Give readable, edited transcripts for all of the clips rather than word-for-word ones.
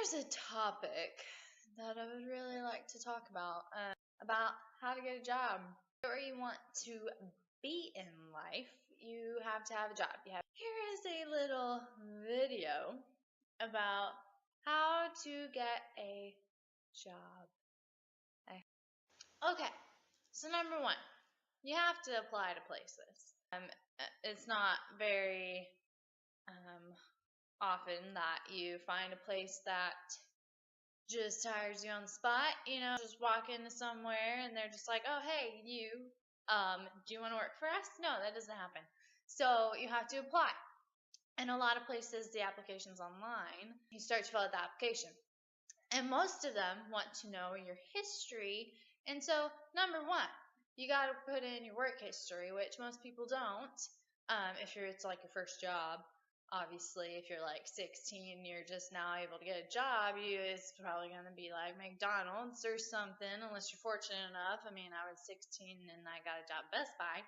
there's a topic that I would really like to talk about how to get a job. Where you want to be in life, you have to have a job. Here is a little video about how to get a job. Okay, so number one, you have to apply to places. It's not very often that you find a place that just hires you on the spot. Just walk into somewhere and they're just like, oh, hey, you, do you want to work for us? No, that doesn't happen. So you have to apply. And a lot of places, the application's online. You start to fill out the application. And most of them want to know your history. And so, number one, you got to put in your work history, which most people don't. It's like your first job. Obviously, if you're like 16, you're just now able to get a job, it's probably going to be like McDonald's or something, unless you're fortunate enough. I mean, I was 16 and I got a job at Best Buy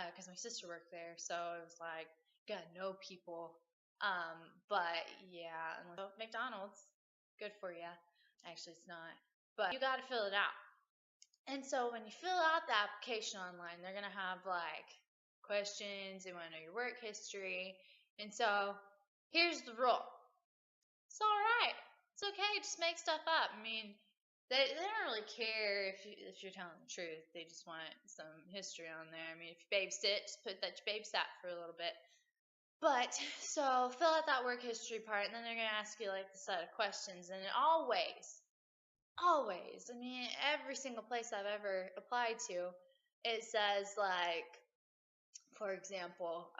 because my sister worked there. So it was like, gotta know people. But yeah, so McDonald's, good for you. Actually, it's not. But you got to fill it out. And so when you fill out the application online, they're going to have like questions. They want to know your work history. And so here's the rule. It's all right. It's okay. Just make stuff up. I mean, they don't really care if you're telling the truth. They just want some history on there. I mean, if you babysit, just put that you babysat for a little bit. But so fill out that work history part, and then they're going to ask you like the set of questions. And it always, I mean, every single place I've ever applied to, it says like, for example,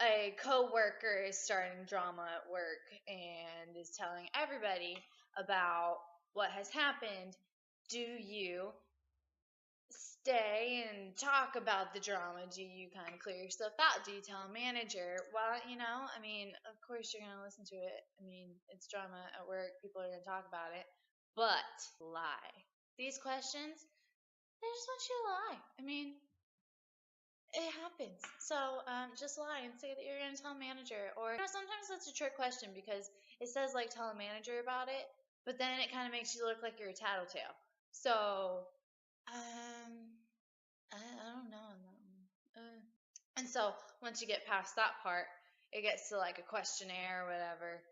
a co-worker is starting drama at work and is telling everybody about what has happened. Do you stay and talk about the drama? Do you kind of clear yourself out? Do you tell a manager? Well, I mean, of course you're going to listen to it. I mean, it's drama at work. People are going to talk about it. But lie. These questions, they just want you to lie. I mean, it happens. So just lie and say that you're going to tell a manager. Or sometimes that's a trick question because it says like tell a manager about it, but then it kind of makes you look like you're a tattletale. So I don't know on that one. And so once you get past that part, it gets to like a questionnaire or whatever.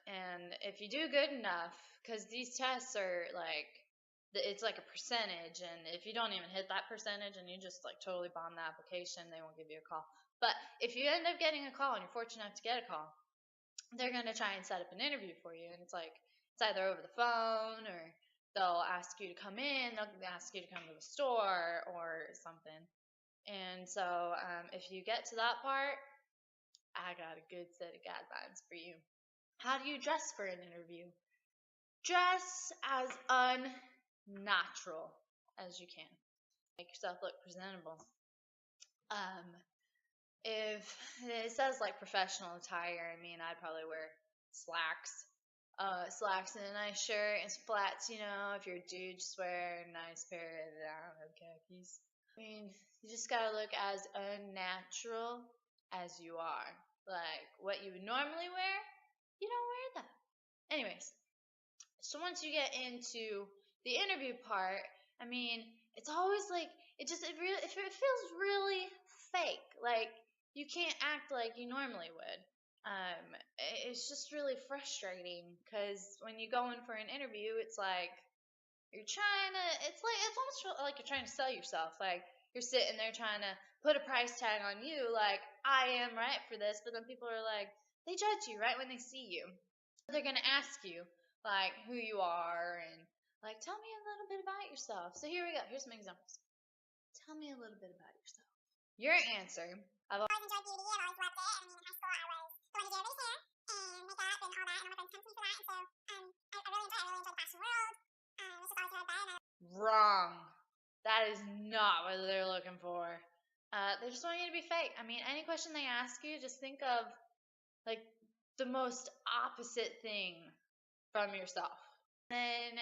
And if you do good enough, because these tests are like, it's like a percentage, and if you don't even hit that percentage and you just like totally bomb the application, they won't give you a call. But if you end up getting a call and you're fortunate enough to get a call, they're going to try and set up an interview for you. And it's either over the phone, or they'll ask you to come in, they'll ask you to come to the store or something. And so if you get to that part, I got a good set of guidelines for you. How do you dress for an interview? Dress as unnatural as you can. Make yourself look presentable. If it says like professional attire, I mean, I'd probably wear slacks and a nice shirt and flats. If you're a dude, just wear a nice pair of khakis. I mean, you just gotta look as unnatural as you are. Like what you would normally wear, you don't wear that. Anyways, so once you get into the interview part, I mean, it's always like it feels really fake. Like you can't act like you normally would. It's just really frustrating because when you go in for an interview, it's like it's almost like you're trying to sell yourself. Like you're sitting there trying to put a price tag on you, like I am right for this, but then people are like, they judge you right when they see you. They're gonna ask you like who you are and like tell me a little bit about yourself. So here we go. Here's some examples. Tell me a little bit about yourself. Your answer. I've always enjoyed beauty. I've always loved it. I mean, in high school, I was the one to do everybody's hair and makeup and all that, and all my friends come to me for that. And so I really enjoy the fashion world. It's just always been my bed. Wrong. That is not what they're looking for. They just want you to be fake. I mean, any question they ask you, just think of like the most opposite thing from yourself. Then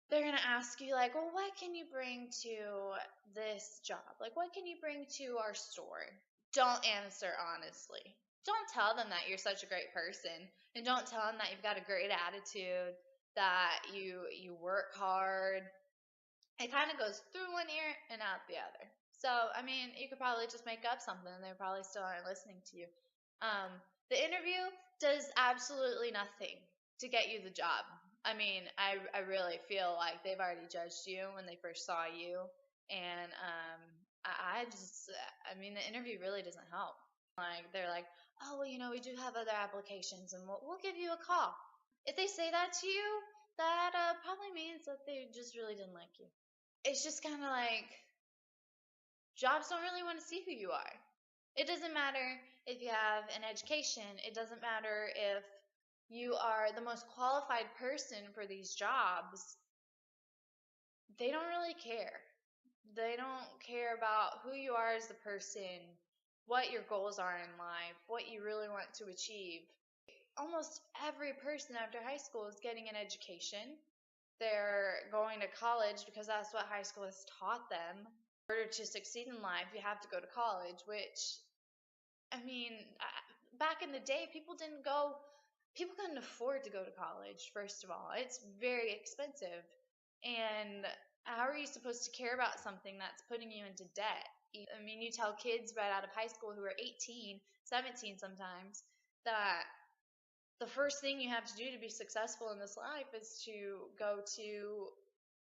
they're going to ask you like, well, what can you bring to this job? Like, what can you bring to our store? Don't answer honestly. don't tell them that you're such a great person, and don't tell them that you've got a great attitude, that you work hard. It kind of goes through one ear and out the other. So, I mean, you could probably just make up something and they probably still aren't listening to you. The interview does absolutely nothing to get you the job. I mean, I really feel like they've already judged you when they first saw you. And I mean, the interview really doesn't help. Like, they're like, oh, well, we do have other applications and we'll give you a call. If they say that to you, that probably means that they just really didn't like you. It's just kind of like jobs don't really want to see who you are. It doesn't matter if you have an education. It doesn't matter if you are the most qualified person for these jobs. They don't really care. They don't care about who you are as the person, what your goals are in life, what you really want to achieve. Almost every person after high school is getting an education. They're going to college because that's what high school has taught them. In order to succeed in life, you have to go to college, which, I mean, back in the day, people couldn't afford to go to college, first of all. It's very expensive. And how are you supposed to care about something that's putting you into debt? I mean, you tell kids right out of high school who are 18, 17 sometimes, that the first thing you have to do to be successful in this life is to go to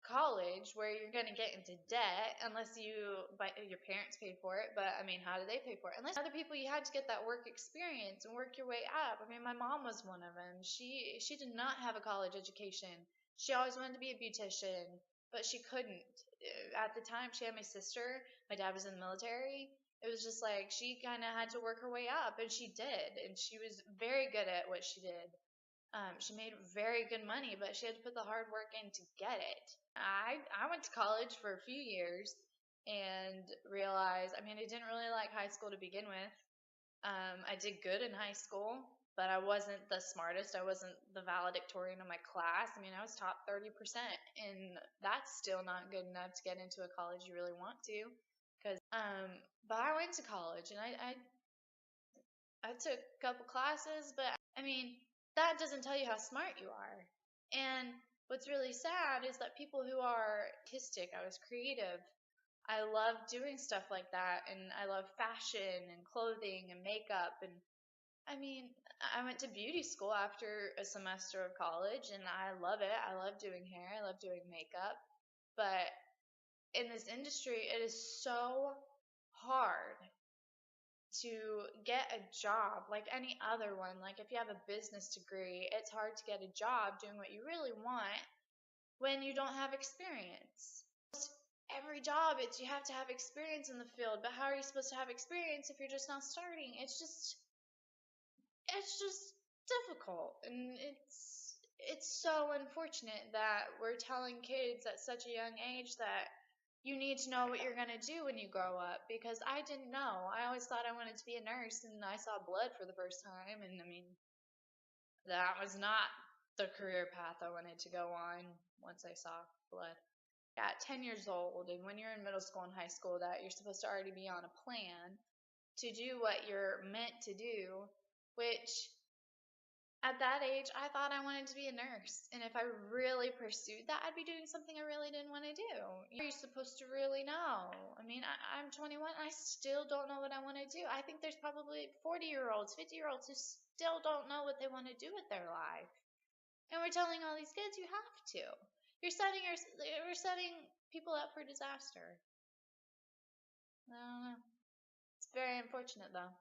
college, where you're going to get into debt unless your parents paid for it. But I mean, how do they pay for it? Unless other people, you had to get that work experience and work your way up. I mean, my mom was one of them. She did not have a college education. She always wanted to be a beautician, but she couldn't. At the time, she had my sister. My dad was in the military. It was just like she kind of had to work her way up, and she did. And she was very good at what she did. She made very good money, but she had to put the hard work in to get it. I went to college for a few years and realized, I mean, I didn't really like high school to begin with. I did good in high school, but I wasn't the smartest. I wasn't the valedictorian of my class. I mean, I was top 30%, and that's still not good enough to get into a college you really want to. But I went to college and I took a couple classes, but I mean, that doesn't tell you how smart you are. And what's really sad is that people who are artistic, I was creative. I love doing stuff like that, and I love fashion and clothing and makeup. And I mean, I went to beauty school after a semester of college, and I love it. I love doing hair, I love doing makeup. But in this industry, it is so hard to get a job like any other one. Like, if you have a business degree, it's hard to get a job doing what you really want when you don't have experience. Every job, you have to have experience in the field, but how are you supposed to have experience if you're just not starting? It's just difficult, and it's so unfortunate that we're telling kids at such a young age that you need to know what you're going to do when you grow up, because I didn't know. I always thought I wanted to be a nurse, and I saw blood for the first time, and I mean, that was not the career path I wanted to go on once I saw blood. At 10 years old, and when you're in middle school and high school, that you're supposed to already be on a plan to do what you're meant to do, which at that age, I thought I wanted to be a nurse. And if I really pursued that, I'd be doing something I really didn't want to do. You're supposed to really know. I mean, I'm 21. I still don't know what I want to do. I think there's probably 40-year-olds, 50-year-olds who still don't know what they want to do with their life. And we're telling all these kids, you have to. We're setting people up for disaster. I don't know. It's very unfortunate, though.